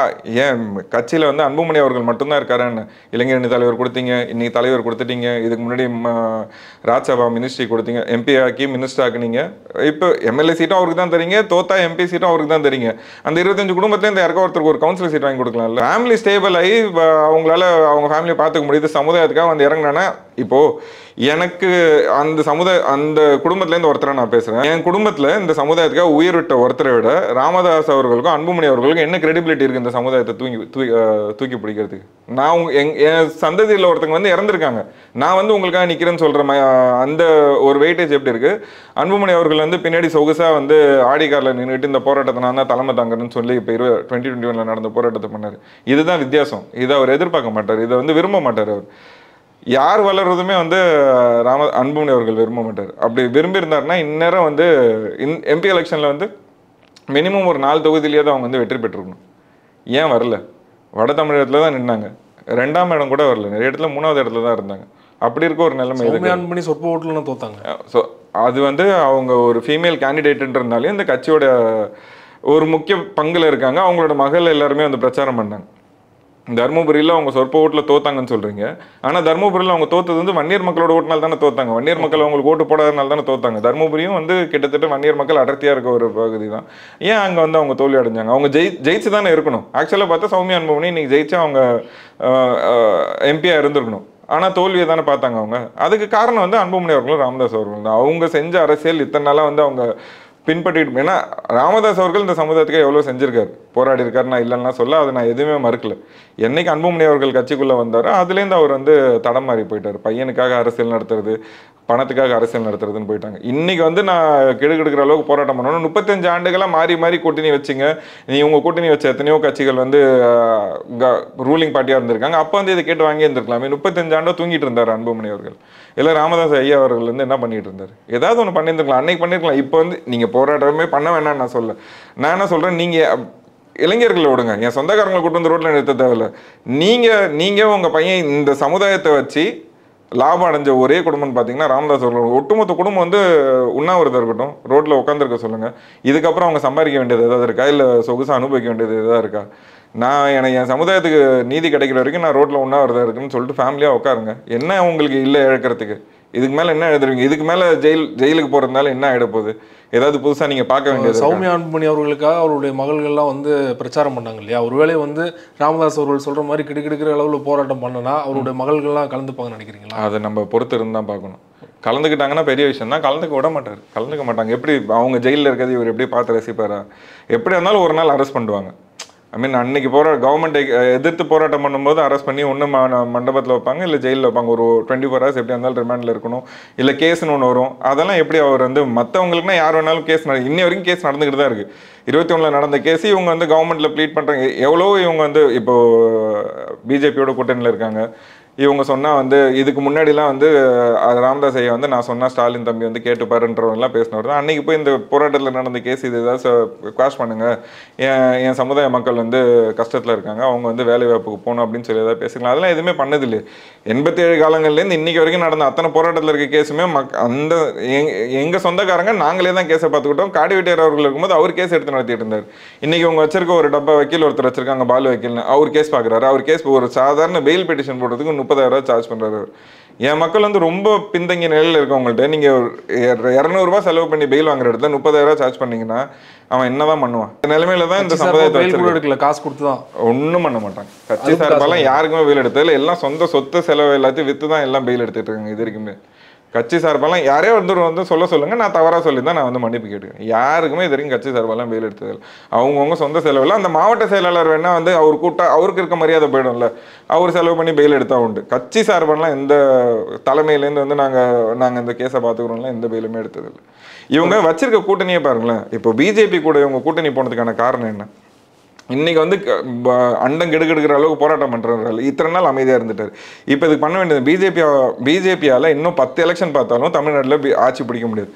ஏன் கட்சியில வந்து அன்புமணி அவர்கள் மட்டும்தான் இருக்காருன்னு இளைஞர் அணி தலைவர் கொடுத்தீங்க, இன்னைக்கு தலைவர் கொடுத்துட்டீங்க, இதுக்கு முன்னாடி ராஜ்சபா மினிஸ்ட்ரி கொடுத்தீங்க, MP ஆக்கி மினிஸ்டர் ஆக்குனீங்க, இப்போ MLA சீட்டும் அவருக்கு தான் தரீங்க, தோத்தா MP சீட்டும் அவருக்கு தான் தரீங்க. அந்த 25 குடும்பத்துல இந்த யாருக்கோ ஒருத்தருக்கு ஒரு கவுன்சிலர் சீட் வாங்கி கொடுக்கலாம்ல. ஃபேமிலி ஸ்டேபிள் ஆகி அவங்களால அவங்க ஃபேமிலியை பார்த்துக்க முடியுது. சமுதாயத்துக்காக வந்து இறங்கினா இப்போ எனக்கு அந்த குடும்பத்துல இருந்து ஒருத்தரை நான் பேசுறேன். என் குடும்பத்துல இந்த சமுதாயத்துக்காக உயிர் விட்ட ஒருத்தரை விட ராமதாஸ் அவர்களுக்கும் அன்புமணி அவர்களுக்கும் என்ன கிரெடிபிலிட்டி இருக்கு இந்த சமுதாயத்தை தூக்கி பிடிக்கிறதுக்கு? நான் என் சந்ததியில் ஒருத்தங்க வந்து இறந்துருக்காங்க, நான் வந்து உங்களுக்காக நிக்கிறேன்னு சொல்ற அந்த ஒரு வெயிட்டேஜ் எப்படி இருக்கு? அன்புமணி அவர்கள் வந்து பின்னாடி சொகுசா வந்து ஆடி கார்ல நின்றுட்டு இந்த போராட்டத்தை நான் தான் தலைமை தாங்கன்னு சொல்லி இப்போ 2021 நடந்த போராட்டத்தை பண்ணாரு. இதுதான் வித்தியாசம். இதை அவர் எதிர்பார்க்க மாட்டார், இதை வந்து விரும்ப மாட்டார். அவர் யார் வளர்றதுமே வந்து அன்புமணி அவர்கள் விரும்ப மாட்டார். அப்படி விரும்பி இருந்தாருன்னா இந்நேரம் வந்து MP எலெக்ஷன்ல வந்து மினிமம் ஒரு 4 தொகுதியிலேயே தான் அவங்க வந்து வெற்றி பெற்றிருக்கணும். ஏன் வரல? வட தமிழகத்துல தான் நின்னாங்க, 2ஆம் இடம் கூட வரல, நிறைய இடத்துல 3வது இடத்துல தான் இருந்தாங்க. அப்படி இருக்க ஒரு நிலைமை சொற்ப ஓட்டுல தோத்தாங்க. ஸோ அது வந்து அவங்க ஒரு ஃபீமேல் கேண்டிடேட்ன்றதுனாலே இந்த கட்சியோட ஒரு முக்கிய பங்குல இருக்காங்க. அவங்களோட மகள் எல்லாருமே வந்து பிரச்சாரம் பண்ணாங்க. தர்மபுரியில் அவங்க சொற்ப ஓட்டில் தோத்தாங்கன்னு சொல்றீங்க. ஆனால் தர்மபுரியில் அவங்க தோத்தது வந்து வன்னியர் மக்களோட ஓட்டுனால தானே தோத்தாங்க. வன்னியர் மக்கள் அவங்களுக்கு ஓட்டு போடாதனால தானே தோத்தாங்க. தர்மபுரியும் வந்து கிட்டத்தட்ட வன்னியர் மக்கள் அடர்த்தியா இருக்க ஒரு பகுதி தான். ஏன் அங்கே வந்து அவங்க தோல்வி அடைஞ்சாங்க? அவங்க ஜெயிச்சு தானே இருக்கணும். ஆக்சுவலாக பார்த்தா சௌமியா அன்புமணி இன்னைக்கு ஜெயிச்சா அவங்க MP-யா இருந்திருக்கணும். ஆனால் தோல்வியை தானே பார்த்தாங்க அவங்க. அதுக்கு காரணம் வந்து அன்புமணி அவர்களும் ராமதாஸ் அவர்களும் தான். அவங்க செஞ்ச அரசியல் இத்தனை நாளாக வந்து அவங்க பின்பற்றிட்டு, ஏன்னா ராமதாஸ் அவர்கள் இந்த சமுதாயத்துக்கு எவ்வளோ செஞ்சிருக்காரு, போராடி இருக்காரு, நான் இல்லைன்னா சொல்ல, அதை நான் எதுவுமே மறுக்கல. என்னைக்கு அன்புமணி அவர்கள் கட்சிக்குள்ளே வந்தாரோ அதுலேருந்து அவர் வந்து தடம் மாறி போயிட்டார். பையனுக்காக அரசியல் நடத்துறது, பணத்துக்காக அரசியல் நடத்துறதுன்னு போயிட்டாங்க. இன்னைக்கு வந்து நான் கெடுக்கிற அளவுக்கு போராட்டம் பண்ணணும். 35 ஆண்டுகளாக மாறி மாறி கூட்டணி வச்சுங்க. உங்கள் கூட்டணி வச்ச எத்தனையோ கட்சிகள் வந்து ரூலிங் பார்ட்டியாக இருந்திருக்காங்க. அப்போ வந்து இதை கேட்டு வாங்கி இருந்திருக்கலாமே. 35 ஆண்டோ தூங்கிட்டு இருந்தார் அன்புமணி அவர்கள். இல்லை ராமதாஸ் ஐயா அவர்கள் வந்து என்ன பண்ணிட்டு இருந்தார்? ஏதாவது ஒன்று பண்ணியிருந்துருக்கலாம், அன்னைக்கு பண்ணியிருக்கலாம். இப்போ வந்து நீங்கள் போராட்டமே பண்ண வேணாம்னு நான் சொல்ல. நான் என்ன சொல்கிறேன், நீங்கள் இளைஞர்களை விடுங்க, என் சொந்தக்காரங்களை கூட்டு வந்து ரோட்டில் நிறுத்த தேவையில்ல. நீங்கள் உங்கள் பையன் இந்த சமுதாயத்தை வச்சு லாபம் அடைஞ்ச ஒரே குடும்பம்னு பார்த்தீங்கன்னா ராமதாஸ் அவர்கள். ஒட்டுமொத்த குடும்பம் வந்து உண்ணாவிரதம் இருக்கட்டும், ரோட்டில் உட்காந்துருக்க சொல்லுங்கள். இதுக்கப்புறம் அவங்க சம்பாதிக்க வேண்டியது ஏதாவது இருக்கா? இல்லை சொகுசாக அனுபவிக்க வேண்டியது எதாவது இருக்கா? எனக்கு என் சமுதாயத்துக்கு நீதி கிடைக்கிற வரைக்கும் நான் ரோட்டில் உண்ணாவிரதம் இருக்குன்னு சொல்லிட்டு ஃபேமிலியாக உட்காருங்க. என்ன உங்களுக்கு இல்லை இழக்கிறதுக்கு? இதுக்கு மேலே என்ன எழுதுறீங்க? இதுக்கு மேலே ஜெயிலுக்கு போகிறதுனால என்ன ஆகிட போகுது? ஏதாவது புதுசாக நீங்கள் பார்க்க வேண்டியது. சௌமியா அன்புமணி அவர்களுக்காக அவருடைய மகள்கள்லாம் வந்து பிரச்சாரம் பண்ணாங்க இல்லையா? ஒருவேளை வந்து ராமதாஸ் அவர்கள் சொல்கிற மாதிரி கிடுக்கிடுக்கிற அளவில் போராட்டம் பண்ணனா அவருடைய மகள்கள்லாம் கலந்துப்பாங்கன்னு நினைக்கிறீங்களா? அதை நம்ம பொறுத்து இருந்து தான் பார்க்கணும். கலந்துக்கிட்டாங்கன்னா பெரிய விஷயம் தான். கலந்துக்க விட மாட்டார், கலந்துக்க மாட்டாங்க. எப்படி அவங்க ஜெயிலில் இருக்கிறது இவர் எப்படி பார்த்து ரசிப்பாரா? எப்படி இருந்தாலும் ஒரு நாள் அரெஸ்ட் பண்ணுவாங்க. ஐ மீன் அன்னைக்கு கவர்மெண்ட்டை எதிர்த்து போராட்டம் பண்ணும்போது அரெஸ்ட் பண்ணி ஒன்று மண்டபத்தில் வைப்பாங்க, இல்லை ஜெயிலில் வைப்பாங்க. ஒரு 24 hours எப்படி இருந்தாலும் ரிமாண்டில் இருக்கணும். இல்லை கேஸ்னு ஒன்று வரும். அதெல்லாம் எப்படி அவர் வந்து மற்றவங்களுக்குனா யார் வேணாலும் கேஸ் இன்னி வரைக்கும் கேஸ் நடந்துக்கிட்டு தான் இருக்குது. 21 நடந்த கேஸ் இவங்க வந்து கவர்மெண்ட்டில் ப்ளீட் பண்ணுறாங்க. எவ்வளோ இவங்க வந்து இப்போது பிஜேபியோட கூட்டணியில் இருக்காங்க. இவங்க சொன்னால் வந்து இதுக்கு முன்னாடிலாம் வந்து ராமதாஸ் ஐயா வந்து நான் சொன்னால் ஸ்டாலின் தம்பி வந்து கேட்டுப்பாருன்றவங்கலாம் பேசினவர் தான். அன்றைக்கி போய் இந்த போராட்டத்தில் நடந்த கேஸ் இது ஏதாவது குவாஷ் பண்ணுங்கள், என் சமுதாய மக்கள் வந்து கஷ்டத்தில் இருக்காங்க, அவங்க வந்து வேலை வாய்ப்புக்கு போகணும் அப்படின்னு சொல்லி ஏதாவது பேசிக்கலாம். அதெல்லாம் எதுவுமே பண்ணதில்லையே. 87 காலங்கள்லேருந்து இன்றைக்கி வரைக்கும் நடந்த அத்தனை போராட்டத்தில் இருக்க கேஸுமே அந்த எங்கள் சொந்தக்காரங்க நாங்களே தான் கேஸை பார்த்துக்கிட்டோம். காடி வெட்டியார் அவர்கள் இருக்கும்போது அவர் கேஸ் எடுத்து நடத்திட்டு இருந்தார். இன்றைக்கி அவங்க வச்சிருக்க ஒரு டப்பா வக்கீல் ஒருத்தர் வச்சிருக்காங்க, பாலு வக்கீல்னு. அவர் கேஸ் பார்க்குறாரு. அவர் கேஸ் ஒரு சாதாரண பெயில் பெட்டிஷன் போடுறதுக்கு 30,000 சார்ஜ் பண்ணுறாரு. என் மக்கள் வந்து ரொம்ப பின்தங்கிய நிலையில் இருக்கவங்கள்ட்ட நீங்கள் 200 ரூபாய் செலவு பண்ணி பெயில் வாங்குற இடத்துல 30,000 சார்ஜ் பண்ணீங்கன்னா அவன் என்னதான் பண்ணுவான்? இந்த நிலைமையில தான் இந்த சமுதாயத்தை காசு கொடுத்து தான் ஒன்றும் பண்ண மாட்டாங்க. கட்சி சார்பாலாம் யாருக்குமே பெயில் எடுத்ததில்லை. எல்லாம் சொந்த சொத்து செலவு எல்லாத்தையும் விற்று தான் எல்லாம் பெயில் எடுத்துட்டு இருக்காங்க. இது வரைக்குமே கட்சி சார்பாலாம் யாரே வந்து சொல்லுங்க, நான் தவறாக சொல்லி தான் நான் வந்து மன்னிப்பு கேட்டுக்கேன். யாருக்குமே இது வரைக்கும் கட்சி சார்பாலாம் பெயில் எடுத்ததில்லை. அவங்கவுங்க சொந்த செலவில் அந்த மாவட்ட செயலாளர் வேணால் வந்து அவர் அவருக்கு இருக்க மரியாதை போயிடும்ல, அவர் செலவு பண்ணி பெயில் எடுத்தால் உண்டு. கட்சி சார்பாலாம் எந்த தலைமையிலேருந்து வந்து நாங்கள் இந்த கேஸை பார்த்துக்கிறோம்லாம் எந்த பெயிலுமே எடுத்ததில்லை. இவங்க வச்சிருக்க கூட்டணியே பாருங்களேன். இப்போ பிஜேபி கூட இவங்க கூட்டணி போனதுக்கான காரணம் என்ன? இன்னைக்கு வந்து அண்டம் கெடுக்கிற அளவுக்கு போராட்டம் பண்ணுறாரு. இத்தனை நாள் அமைதியாக இருந்துட்டார். இப்போ இதுக்கு பண்ண வேண்டியது பிஜேபியால் இன்னும் 10 எலெக்ஷன் பார்த்தாலும் தமிழ்நாட்டில் ஆட்சி பிடிக்க முடியாது.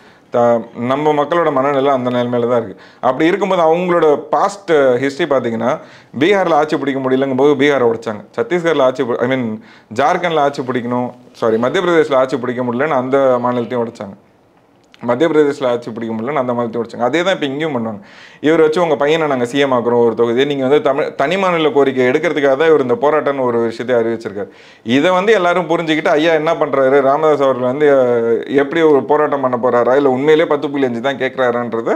நம்ம மக்களோட மனநிலை அந்த நிலைமையில தான் இருக்குது. அப்படி இருக்கும்போது அவங்களோட பாஸ்ட் ஹிஸ்ட்ரி பார்த்தீங்கன்னா பீகாரில் ஆட்சி பிடிக்க முடியலங்கும் போது பீகாரை உடைச்சாங்க. சத்தீஸ்கரில் ஜார்க்கண்டில் ஆட்சி பிடிக்கணும், மத்திய பிரதேசில் ஆட்சி பிடிக்க முடியலன்னு அந்த மாநிலத்தையும் உடைச்சாங்க. மத்திய பிரதேசில் ஆட்சி பிடிக்க முடியலன்னு அந்த மாதிரி உடைச்சாங்க. அதே தான் இப்போ இங்கேயும் பண்ணுவாங்க. இவர் வச்சு உங்கள் பையனை நாங்கள் சிஎம் ஆக்குறோம் ஒரு தொகுதியை, நீங்கள் வந்து தனி மாநில கோரிக்கை எடுக்கிறதுக்காக தான் இவர் இந்த போராட்டம்னு ஒரு விஷயத்தை அறிவிச்சிருக்காரு. இதை வந்து எல்லாரும் புரிஞ்சுக்கிட்டு ஐயா என்ன பண்ணுறாரு, ராமதாஸ் அவர்கள் வந்து எப்படி ஒரு போராட்டம் பண்ண போகிறாரா, இல்லை உண்மையிலே 10.5 தான் கேட்குறாரான்றதை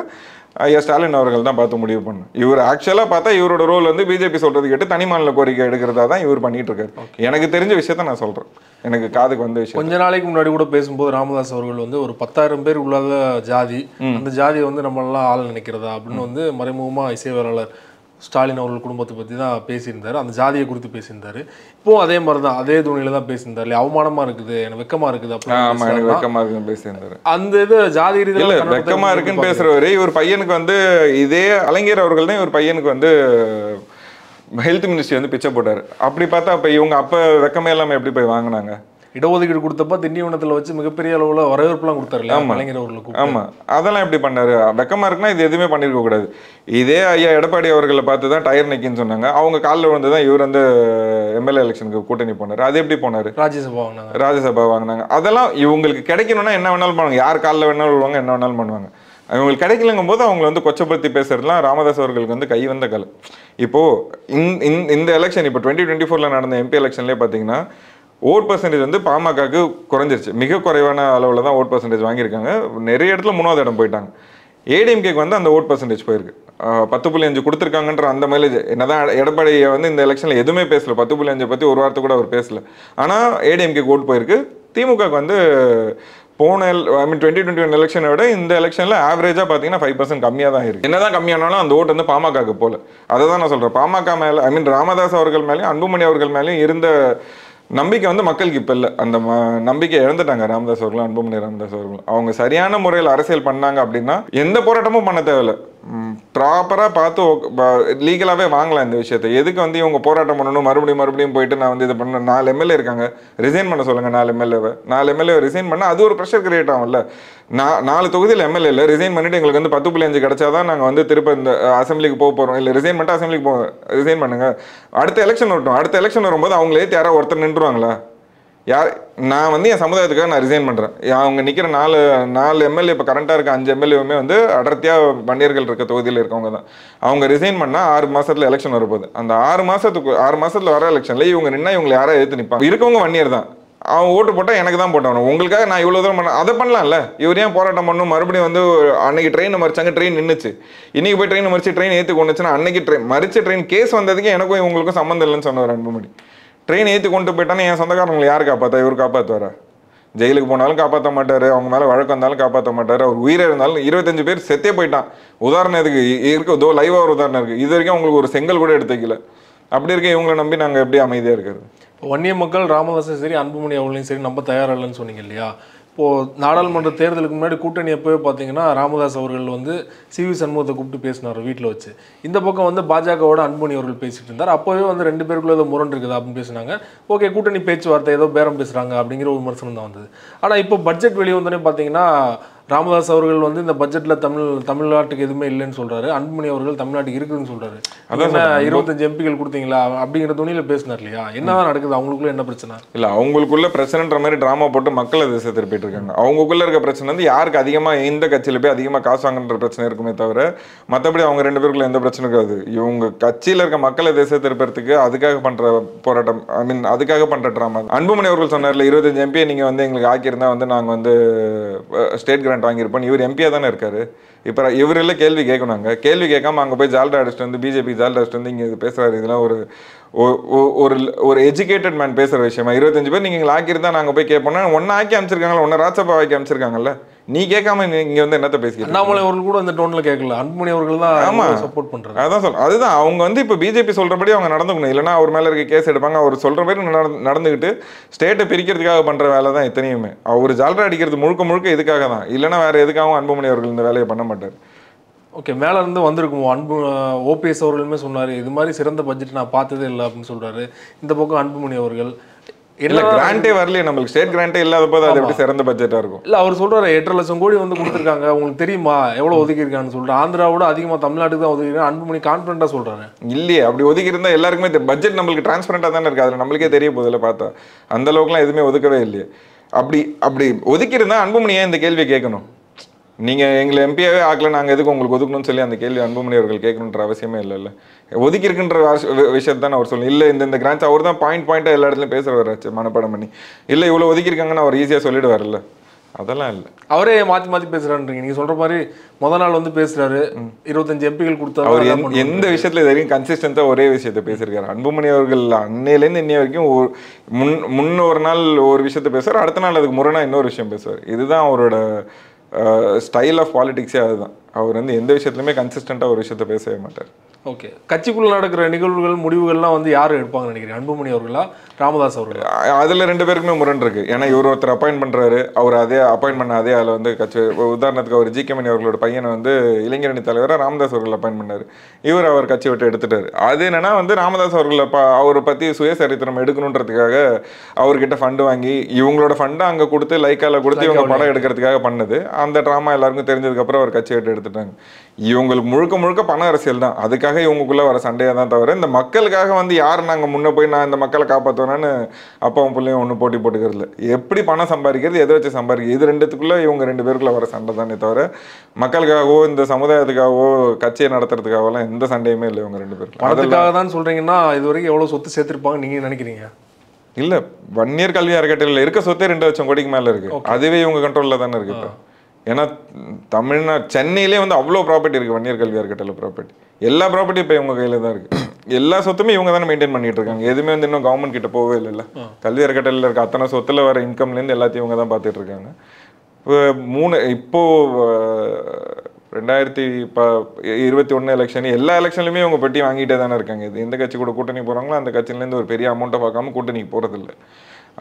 ஐயா ஸ்டாலின் அவர்கள் தான் பார்த்து முடிவு பண்ணணும். இவர் ஆக்சுவலாக பார்த்தா இவரோட ரோல் வந்து பிஜேபி சொல்கிறது கேட்டு தனி மாநில கோரிக்கை எடுக்கிறதா தான் இவர் பண்ணிட்டு இருக்காரு. எனக்கு தெரிஞ்ச விஷயத்த நான் சொல்கிறேன், எனக்கு காதுக்கு வந்த விஷயம். கொஞ்ச நாளைக்கு முன்னாடி கூட பேசும்போது ராமதாஸ் அவர்கள் வந்து ஒரு 10,000 பேர் உள்ளாத ஜாதி, அந்த ஜாதியை வந்து நம்மளாம் ஆள் நினைக்கிறதா அப்படின்னு வந்து மறைமுகமாக இசைவேளாளர் ஸ்டாலின் அவர்கள் குடும்பத்தை பற்றி தான் பேசியிருந்தார். அந்த ஜாதியை குறித்து பேசியிருந்தார். இப்போ அதே மாதிரி தான் அதே துணியில தான் பேசியிருந்தார். இல்லையா, அவமானமாக இருக்குது, எனக்கு வெக்கமாக இருக்குது அப்படின்னு வெக்கமாக இருக்குன்னு பேசியிருந்தாரு. அந்த இது ஜாதி ரீதியில் வெக்கமாக இருக்குன்னு பேசுகிறவர் இவர் பையனுக்கு வந்து இதே அலங்கேர் அவர்கள் தான் இவர் பையனுக்கு வந்து ஹெல்த் மினிஸ்ட்ரி வந்து பிச்சை போட்டார். அப்படி பார்த்தா அப்போ இவங்க அப்போ வெக்கமே இல்லாமல் எப்படி போய் வாங்கினாங்க? இடஒதுக்கீடு கொடுத்தப்ப திண்டிவனத்தில் வச்சு மிகப்பெரிய அளவில் வரவேற்புலாம் கொடுத்தாரு. கலைஞர் அவர்களுக்கு. ஆமாம், அதெல்லாம் எப்படி பண்ணாரு? வெக்கமாக இருக்குன்னா இது எதுவுமே பண்ணியிருக்க கூடாது. இதே ஐயா எடப்பாடி அவர்களை பார்த்து தான் டயர் நிற்கின்னு சொன்னாங்க. அவங்க காலில் விழுந்து தான் இவர் வந்து எம்எல்ஏ எலெக்ஷனுக்கு கூட்டணி போனார். அது எப்படி போனார்? ராஜ்யசபா வாங்கினாங்க. அதெல்லாம் இவங்களுக்கு கிடைக்கணும்னா என்ன வேணாலும் பண்ணுவாங்க. யார் காலில் வேணாலும் விழுவாங்க, என்ன வேணாலும் பண்ணுவாங்க. அவங்களுக்கு கிடைக்கலங்கும் போது அவங்களை வந்து கொச்சப்படுத்தி பேசுறதுலாம் ராமதாஸ் அவர்களுக்கு வந்து கை வந்த கலை. இப்போது இந்த எலெக்ஷன் இப்போ 2024 நடந்த எம்பி எலெக்ஷன்லேயே பார்த்தீங்கன்னா ஓட் பர்சன்டேஜ் வந்து பாமகக்கு குறைஞ்சிருச்சு. மிக குறைவான அளவில் தான் ஓட் பர்சன்டேஜ் வாங்கியிருக்காங்க. நிறைய இடத்துல 3வது இடம் போயிட்டாங்க. ஏடிஎம்கேக்கு வந்து அந்த ஓட் பர்சன்டேஜ் போயிருக்கு. 10.5 கொடுத்துருக்காங்கன்ற அந்த மைலேஜ். என்னதான் எடப்பாடியை வந்து இந்த எலெக்ஷனில் எதுவுமே பேசல, 10.5 பற்றி ஒரு வார்த்தை கூட அவர் பேசல. ஆனால் ஏடிஎம்கேக்கு ஓட் போயிருக்கு. திமுகக்கு வந்து போன 2021 எலெக்ஷனை விட இந்த எலெக்ஷனில் ஆவரேஜாக பார்த்தீங்கன்னா 5% கம்மியாக தான் இருக்குது. என்னதான் கம்மியானாலும் அந்த ஓட்டு வந்து பாமகக்கு போல. அதை தான் நான் சொல்கிறேன். பாமக மேலே ராமதாஸ் அவர்கள் மேலேயும் அன்புமணி அவர்கள் மேலேயும் இருந்த நம்பிக்கை வந்து மக்களுக்கு இப்போ இல்லை. அந்த நம்பிக்கை இழந்துட்டாங்க ராமதாஸ் அவர்களும் அன்புமணி ராமதாஸ் அவர்களும். அவங்க சரியான முறையில் அரசியல் பண்ணாங்க அப்படின்னா எந்த போராட்டமும் பண்ண தேவையில்லை. ப்ராப்பராக பார்த்து லீகலாகவே வாங்கலாம் இந்த விஷயத்தை. எதுக்கு வந்து இவங்க போராட்டம் பண்ணணும், மறுபடியும் போயிட்டு நான் வந்து இது பண்ண 4 எம்எல்ஏ இருக்காங்க, ரிசைன் பண்ண சொல்லுங்கள். 4 எம்எல்ஏ ரிசைன் பண்ணால் அது ஒரு ப்ரெஷர் கிரியேட் ஆகும்ல. 4 தொகுதியில் எம்எல்ஏ இல்லை, ரிசைன் பண்ணிவிட்டு எங்களுக்கு வந்து 10.5 கிடைச்சாதான் நாங்கள் வந்து திரும்ப இந்த அசம்பிளிக்கு போக போகிறோம். இல்லை ரிசைன் பண்ணிட்டு அசம்பிளிக்கு ரிசைன் பண்ணுங்கள். அடுத்த எலெக்ஷன் வரட்டும். அடுத்த எலெக்ஷன் வரும்போது அவங்களே யாராவது ஒருத்தர் நின்றுவாங்களா? நான் வந்து என் சமுதாயத்துக்காக நான் ரிசைன் பண்ணுறேன். அவங்க நிற்கிற நாலு எம்எல்ஏ இப்போ கரண்ட்டாக இருக்க 5 எம்எல்ஏவுமே வந்து அடர்த்தியாக வன்னியர்கள் இருக்க தொகுதியில் இருக்கவங்க தான். அவங்க ரிசைன் பண்ணால் 6 மாதத்தில் எலெக்ஷன் வரப்போகுது. அந்த 6 மாதத்தில் வர எலெக்ஷனில் இவங்க நின்னா இவங்களை யாராவது எடுத்து நிற்பாங்க. இருக்கவங்க வன்னியர் தான். அவன் ஓட்டு போட்டால் எனக்கு தான் போட்டான். உங்களுக்காக நான் இவ்வளோ தூரம் பண்ண அதை பண்ணலாம்ல. இவர் ஏன் போராட்டம் பண்ணணும்? மறுபடியும் வந்து அன்னைக்கு ட்ரெயினை மறிச்சாங்க, ட்ரெயின் நின்றுச்சு. இன்னைக்கு போய் ட்ரெயினை மறிச்சு ட்ரெயின் ஏற்றி கொண்டுச்சுன்னா அன்னைக்கு மறிச்ச ட்ரெயின் கேஸ் வந்ததுக்கு எனக்கும் இவங்களுக்கும் சம்மந்தம் இல்லைன்னு சொன்னவர் அன்புமணி. ட்ரெயின் ஏற்றி கொண்டு போயிட்டானே என் சொந்தக்காரங்களை யார் காப்பாற்றா? இவர் காப்பாற்றுவாரா? ஜெயிலுக்கு போனாலும் காப்பாற்ற மாட்டார், அவங்க மேலே வழக்கு வந்தாலும் காப்பாற்ற மாட்டார். அவர் உயிரே இருந்தாலும் 25 பேர் செத்தே போயிட்டான். உதாரணத்துக்கு இருக்கு லைவாக ஒரு உதாரணம் இருக்குது. இது வரைக்கும் அவங்களுக்கு ஒரு செங்கல் கூட எடுத்து வைக்கல. அப்படி இருக்க இவங்களை நம்பி நாங்கள் எப்படி அமைதியாக இருக்கிறது? வன்னிய மக்கள் ராமதாஸும் சரி அன்புமணி அவர்களையும் சரி நம்ப தயாரில்லைன்னு சொன்னீங்க இல்லையா? இப்போது நாடாளுமன்ற தேர்தலுக்கு முன்னாடி கூட்டணி எப்போவே பார்த்தீங்கன்னா ராமதாஸ் அவர்கள் வந்து சிவி சண்முகத்தை கூப்பிட்டு பேசினார் வீட்டில் வச்சு. இந்த பக்கம் வந்து பாஜகவோட அன்புமணி அவர்கள் பேசிட்டு இருந்தார். அப்போவே வந்து 2 பேருக்குள்ள ஏதோ முரண் இருக்குது அப்படின்னு பேசினாங்க. ஓகே, கூட்டணி பேச்சுவார்த்தை ஏதோ பேரம் பேசுகிறாங்க அப்படிங்கிற ஒரு விமர்சனம் தான் வந்தது. ஆனால் இப்போ பட்ஜெட் வெளியே வந்தோடனே பார்த்தீங்கன்னா ராமதாஸ் அவர்கள் வந்து இந்த பட்ஜெட்டில் தமிழ்நாட்டுக்கு எதுவுமே இல்லைன்னு சொல்கிறாரு. அன்புமணி அவர்கள் தமிழ்நாட்டுக்கு இருக்குதுன்னு சொல்கிறாரு. அதான் 25 எம்பிகள் கொடுத்தீங்களா அப்படிங்கிற துணியில் பேசினார் இல்லையா? என்னதான் நடக்குது? அவங்களுக்குள்ள என்ன பிரச்சனை? இல்லை, அவங்களுக்குள்ள பிரச்சனைன்ற மாதிரி ட்ராமா போட்டு மக்களை திசை திருப்பிட்டு இருக்காங்க. அவங்களுக்குள்ள இருக்க பிரச்சனை வந்து யாருக்கு அதிகமாக எந்த கட்சியில் போய் அதிகமாக காசு வாங்குன்ற பிரச்சனை இருக்குமே தவிர மற்றபடி அவங்க 2 பேருக்குள்ள எந்த பிரச்சனை இருக்காது. இவங்க கட்சியில் இருக்க மக்களை திசை திருப்பறதுக்கு அதுக்காக பண்ணுற போராட்டம், அதுக்காக பண்ணுற ட்ராமா. அன்புமணி அவர்கள் சொன்னார்ல 25 எம்பியை நீங்கள் வந்து எங்களுக்கு ஆக்கியிருந்தா வந்து நாங்கள் வந்து ஸ்டேட் கிராண்ட் வாங்கியிருப்போம். இவர் எம்பியாக தானே இருக்காரு. இப்போ இவரெல்லாம் கேள்வி கேட்கணுங்க. கேள்வி கேட்காம அங்கே போய் ஜால்டா அடிச்சுட்டு வந்து பிஜேபி ஜால்டா அடிச்சுட்டு வந்து இங்கே பேசுகிறாரு. இதெல்லாம் ஒரு எஜுகேட்டட் மேன் பேசுகிற விஷயமா? 25 பேர் நீங்கள் ஆக்கியிருந்தா நாங்கள் போய் கேட்போம்னா ஒன்று ஆக்கி அமைச்சிருக்காங்களா, ஒன்று ராஜ்சபா ஆக்கி அமைச்சிருக்காங்கல்ல. நீ கேட்காம இங்கே வந்து என்னத்தை பேசிக்கிறீங்க? அண்ணாமலை அவர்கள் கூட அந்த டோனில் கேட்கல. அன்புமணி அவர்கள் தான் சப்போர்ட் பண்ணுறாங்க. அதான் சொல்ல, அதுதான் அவங்க வந்து இப்போ பிஜேபி சொல்கிறபடி அவங்க நடந்துக்கணும். இல்லைன்னா அவர் மேலே இருக்க கேஸ் எடுப்பாங்க. அவர் சொல்கிற மாதிரி நடந்துக்கிட்டு ஸ்டேட்டை பிரிக்கிறதுக்காக பண்ணுற வேலை தான் இத்தனையுமே. அவர் ஜால்ரா அடிக்கிறது முழுக்க இதுக்காக தான். இல்லைன்னா வேறு எதுக்காகவும் அன்புமணி அவர்கள் இந்த வேலையை பண்ண மாட்டார். ஓகே, மேலே இருந்து வந்திருக்குமோ? ஓபிஎஸ் அவர்களுமே சொன்னார் இது மாதிரி சிறந்த பட்ஜெட் நான் பார்த்ததே இல்லை அப்படின்னு சொல்கிறாரு. இந்த பக்கம் அன்புமணி அவர்கள் இல்லை, கிராண்டே வரலையே நம்மளுக்கு. ஸ்டேட் கிராண்டே இல்லாத போது அது எப்படி சிறந்த பட்ஜெட்டாக இருக்கும்? இல்லை, அவர் சொல்கிறாரு 8.5 லட்சம் கோடி வந்து கொடுத்துருக்காங்க. உங்களுக்கு தெரியுமா எவ்வளோ ஒதுக்கியிருக்கான்னு சொல்லிட்டு? ஆந்திராவோட அதிகமாக தமிழ்நாட்டுக்கு தான் ஒதுக்கிருக்காங்க. அன்புமணி கான்ஃபிடண்டாக சொல்கிறாரு. இல்லையே, அப்படி ஒதுக்கியிருந்தா எல்லாருக்குமே பட்ஜெட் நம்மளுக்கு டிரான்ஸ்பரண்டாக தானே இருக்குது. அதில் நம்மளுக்கே தெரிய போதில்ல பார்த்தா. அந்த அளவுக்குலாம் எதுவுமே ஒதுக்கவே இல்லையே. அப்படி ஒதுக்கியிருந்தா அன்புமணி ஏன் இந்த கேள்வியை கேட்கணும்? நீங்கள் எங்களை எம்பியாவே ஆக்கல, நாங்கள் எதுக்கு உங்களுக்கு ஒதுக்கணும்னு சொல்லி அந்த கேள்வி அன்புமணி அவர்கள் கேட்கணுன்ற அவசியமே இல்லைல்ல. ஒதுக்கியிருக்குன்ற விஷயத்தை தான் அவர் சொல்லணும். இல்லை இந்த கிராண்ட்ஸ் அவர் தான் பாயிண்ட்டாக எல்லா இடத்துலையும் பேசுகிறவராச்சு மனப்பாடம் பண்ணி. இல்லை இவ்வளோ ஒதுக்கியிருக்காங்கன்னு அவர் ஈஸியாக சொல்லிடுவார்ல. அதெல்லாம் இல்லை, அவரே மாற்றி பேசுகிறான்றீங்க. நீங்கள் சொல்கிற மாதிரி முத நாள் வந்து பேசுகிறாரு 25 எம்பிகள் கொடுத்தா. அவர் எந்த விஷயத்தில் இது வரைக்கும் கன்சிஸ்டன்ஸாக ஒரே விஷயத்தை பேசியிருக்காரு. அன்புமணி அவர்கள் அன்னையிலேருந்து இன்னைய வரைக்கும் முன்ன ஒரு நாள் ஒரு விஷயத்தை பேசுவார், அடுத்த நாள் அதுக்கு முரணா இன்னொரு விஷயம் பேசுவார். இதுதான் அவரோட ஸ்டைல் ஆஃப் பாலிடிக்ஸே. அதுதான் அவர் வந்து எந்த விஷயத்துலையுமே கன்சிஸ்டண்ட்டாக ஒரு விஷயத்த பேசவே மாட்டார். ஓகே, கட்சிக்குள்ள நடக்கிற நிகழ்வுகள் முடிவுகள்லாம் வந்து யார் எடுப்பாங்கன்னு நினைக்கிறேன்? அன்புமணி அவர்களா ராமதாஸ் அவர்களா? அதில் 2 பேருக்குமே முரண் இருக்கு. ஏன்னா இவர் ஒருத்தர் அப்பாயின்ட் பண்ணுறாரு, அவர் அதே அப்பாயின்ட் பண்ண அதே ஆளை வந்து கட்சி, உதாரணத்துக்கு அவர் ஜி.கே. மணி அவர்களோட பையனை வந்து இளைஞரணி தலைவராக ராமதாஸ் அவர்கள் அப்பாயின்ட் பண்ணார். அவர் கட்சி விட்டு எடுத்துட்டார். அது என்னன்னா வந்து ராமதாஸ் அவர்களை அவரை பற்றி சுயசரித்திரம் எடுக்கணுன்றதுக்காக அவர்கிட்ட ஃபண்டு வாங்கி இவங்களோட ஃபண்டை அங்கே கொடுத்து லைக்கால கொடுத்து இவங்க படம் எடுக்கிறதுக்காக பண்ணது. அந்த ட்ராமா எல்லாருக்கும் தெரிஞ்சதுக்கப்புறம் அவர் கட்சி விட்டு எடுத்துட்டாங்க. இவங்களுக்கு முழுக்க பண அரசியல் தான். அதுக்காக இவங்களுக்குள்ள வர சண்டையாக தான் தவிர இந்த மக்களுக்காக வந்து யார் நாங்கள் முன்னே போய் நான் இந்த மக்களை காப்பாற்றுவேன்னு அப்பாவும் பிள்ளையும் ஒன்றும் போட்டி போட்டுக்கிறது. எப்படி பணம் சம்பாதிக்கிறது, எதை வச்சு சம்பாதிக்கிறது, இது 2த்துக்குள்ளே இவங்க 2 பேருக்குள்ள வர சண்டை தானே தவிர மக்களுக்காகவோ இந்த சமுதாயத்துக்காகவோ கட்சியை நடத்துறதுக்காகலாம் எந்த சண்டையுமே இல்லை இவங்க 2 பேருக்கும். அதுக்காக தான் சொல்கிறீங்கன்னா இது வரைக்கும் எவ்வளோ சொத்து சேர்த்துருப்பாங்க நீங்கள் நினைக்கிறீங்க? இல்லை, வன்னியர் கல்வி அறக்கட்டளையில் இருக்க சொத்தே 2 லட்சம் கோடிக்கு மேலே இருக்குது. அதுவே இவங்க கண்ட்ரோலில் தானே இருக்குது இப்போ. ஏன்னா சென்னையிலே வந்து அவ்வளோ ப்ராப்பர்ட்டி இருக்குது வன்னியர் கல்வி அறக்கட்டளை ப்ராப்பர்ட்டி. எல்லா ப்ராப்பர்ட்டியும் இப்போ இவங்க கையில் தான் இருக்குது. எல்லா சொத்துமே இவங்க தானே மெயின்டைன் பண்ணிட்டு இருக்காங்க. எதுவுமே வந்து இன்னும் கவர்மெண்ட் கிட்ட போகவே இல்லை. கல்வி அறக்கட்டளையில் இருக்க அத்தனை சொத்துல வர இன்கம்லேருந்து எல்லாத்தையும் இவங்க தான் பார்த்துட்டு இருக்காங்க. இப்போ 2021 எலெக்ஷன் எல்லா எலெக்ஷன்லையுமே இவங்க பெட்டி வாங்கிட்டே தானே இருக்காங்க. இது எந்த கட்சி கூட கூட்டணி போகிறாங்களோ அந்த கட்சியிலேருந்து ஒரு பெரிய அமௌண்ட்டை பார்க்காம கூட்டணிக்கு போகிறதில்ல.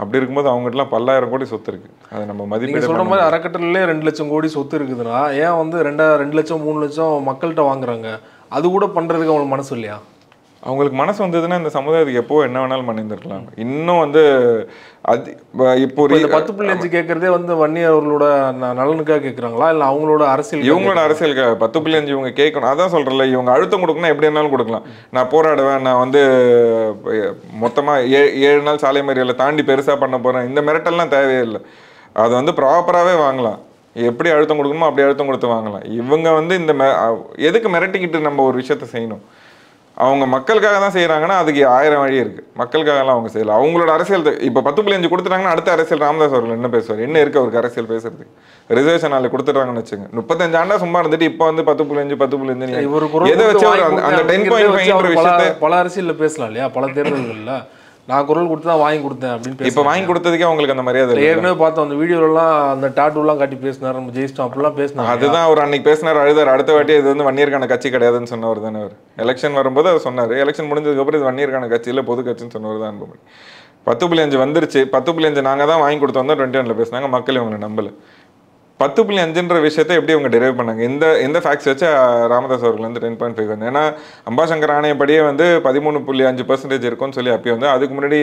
அப்படி இருக்கும்போது அவங்ககிட்டலாம் 10,000 கோடி சொத்து இருக்குது. அதை நம்ம மதிப்பீடு சொல்கிற மாதிரி அறக்கட்டளையிலே 2 லட்சம் கோடி சொத்து இருக்குதுன்னா ஏன் வந்து 2 லட்சம் 3 லட்சம் மக்கள்கிட்ட வாங்குறாங்க? அது கூட பண்ணுறதுக்கு அவங்களுக்கு மனசு இல்லையா? அவங்களுக்கு மனசு வந்ததுன்னா இந்த சமுதாயத்துக்கு எப்போ என்ன வேணாலும் பண்ணியிருந்திருக்கலாம். இன்னும் வந்து அது இப்போ இந்த 10.5 கேட்கறதே வந்து வன்னியர் அவர்களோட நலனுக்காக கேட்குறாங்களா இல்லை அவங்களோட அரசியல் இவங்களோட அரசியலுக்காக 10.5 இவங்க கேட்கணும். அதான் சொல்றல, இவங்க அழுத்தம் கொடுக்கணும், எப்படி வேணாலும் கொடுக்கலாம். நான் போராடுவேன், நான் வந்து மொத்தமா 7 நாள் சாலை மறியலை தாண்டி பெருசா பண்ண போறேன், இந்த மிரட்டல்லாம் தேவையே இல்லை. அது வந்து ப்ராப்பராகவே வாங்கலாம். எப்படி அழுத்தம் கொடுக்கணுமோ அப்படி அழுத்தம் கொடுத்து வாங்கலாம். இவங்க வந்து இந்த எதுக்கு மிரட்டிக்கிட்டு நம்ம ஒரு விஷயத்த செய்யணும்? அவங்க மக்களுக்காக தான் செய்கிறாங்கன்னா அதுக்கு 1000 வழி இருக்குது. மக்களுக்காகலாம் அவங்க செய்யலை. அவங்களோட அரசியல் இப்போ 10.5 கொடுத்துட்டாங்கன்னா அடுத்த அரசியல் ராமதாஸ் அவர்கள் என்ன பேசுவார்? என்ன இருக்குது அவருக்கு அரசியல் பேசுறதுக்கு? ரிசர்வேஷன் நாளை கொடுத்துட்டாங்கன்னு வச்சுங்க, 35 ஆண்டா சும்மா இருந்துட்டு இப்போ வந்து 10.5 எதை வச்சு அந்த 10.5 விஷயத்தை பல அரசியலில் பேசலாம் இல்லையா? பல தேர்தல்களில் நான் குரல் கொடுத்து தான் வாங்கி கொடுத்தேன் அப்படின்னு இப்போ வாங்கி கொடுத்ததுக்கே அவங்களுக்கு அந்த மரியாதை ஏற்கனவே பார்த்தோம். அந்த வீடியோலாம் அந்த டாட்டூலாம் காட்டி பேசினார், நம்ம ஜெயிச்சிட்டோம் அப்படிலாம் பேசினார். அதுதான் அவர் அன்னைக்கு பேசினார், அழுதார். அடுத்த வாட்டி இது வந்து வன்னியர்கான கட்சி கிடையாதுன்னு சொன்னவர் தானே அவர். எலெக்ஷன் வரும்போது அவர் சொன்னார். எலெக்ஷன் முடிஞ்சதுக்கப்புறம் இது வன்னியர்கான கட்சி இல்லை, பொது கட்சின்னு சொன்னவர் தான் அன்புமணி. 10.5 வந்துருச்சு. 10.5 நாங்கள் தான் வாங்கி கொடுத்தோம் தான் 21 பேசினாங்க. மக்கள் இவங்களை நம்பலை. 10.5ன்ற விஷயத்தை எப்படி அவங்க டிரைவ் பண்ணாங்க? எந்த ஃபேக்ட்ஸ் வச்சு ராமதாஸ் அவர்கள் வந்து 10.5 வந்து? ஏன்னா அம்பாசங்கர் ஆணையப்படியே வந்து 13.5% இருக்கும்னு சொல்லி அப்பயே வந்து, அதுக்கு முன்னாடி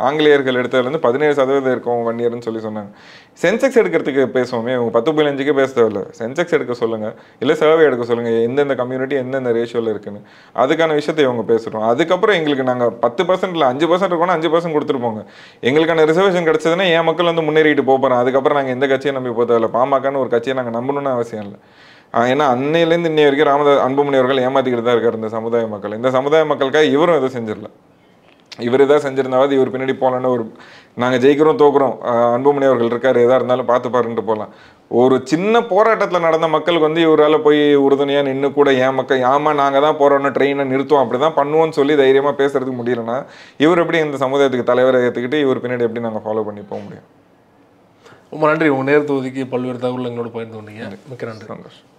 ஆங்கிலேயர்கள் எடுத்ததுல இருந்து 17% இருக்கும் வன்னியர்னு சொல்லி சொன்னாங்க. சென்செக்ஸ் எடுக்கிறதுக்கு பேசுவோமே, இவங்க 10.5க்கு பேச தேவையில்ல. சென்செக்ஸ் எடுக்க சொல்லுங்க, இல்லை சர்வே எடுக்க சொல்லுங்க, எந்தெந்த கம்யூனிட்டி எந்தெந்த ரேஷியோவில் இருக்குன்னு. அதுக்கான விஷயத்தை இவங்க பேசுகிறோம். அதுக்கப்புறம் எங்களுக்கு நாங்கள் 10% இல்லை 5% இருக்கோம்னா 5% கொடுத்துருப்போங்க. எங்களுக்கான ரிசர்வேஷன் கிடைச்சதுன்னா என் மக்கள் வந்து முன்னேறிட்டு போகிறோம். அதுக்கப்புறம் நாங்கள் எந்த கட்சியை நம்பி போக தேவையில்ல. பாமகன்னு ஒரு கட்சியை நாங்கள் நம்பணும்னு அவசியம் இல்லை. ஏன்னா அன்னையிலேருந்து இன்னை வரைக்கும் அன்புமணி அவர்கள் ஏமாத்திக்கிட்டு தான் இருக்கார் இந்த சமுதாய மக்கள். இந்த சமுதாய மக்களுக்காக இவரும் எதுவும் செஞ்சிடல. இவர் எதாவது செஞ்சிருந்தாவது இவர் பின்னாடி போகலன்னு ஒரு நாங்கள் ஜெயிக்கிறோம் தோக்குறோம், அன்புமணி அவர்கள் இருக்கார், எதாக இருந்தாலும் பார்த்து பாருன்ட்டு போகலாம். ஒரு சின்ன போராட்டத்தில் நடந்த மக்களுக்கு வந்து இவரால் போய் உறுதுணையாக நின்று கூட என் மக்கள் ஆமாம் நாங்கள் தான் போகிறோன்னு ட்ரெயினை நிறுத்துவோம் அப்படி தான் பண்ணுவோன்னு சொல்லி தைரியமாக பேசுறதுக்கு முடியலன்னா இவர் எப்படி இந்த சமுதாயத்துக்கு தலைவரை ஏற்றுக்கிட்டு இவர் பின்னாடி எப்படி நாங்கள் ஃபாலோ பண்ணி போக முடியும்? ரொம்ப நன்றி. உங்கள் நேரத்தை ஒதுக்கி பல்வேறு தகவல் எங்களோட பகிர்ந்து கொண்டீங்க. மிக்க நன்றி. சந்தோஷம்.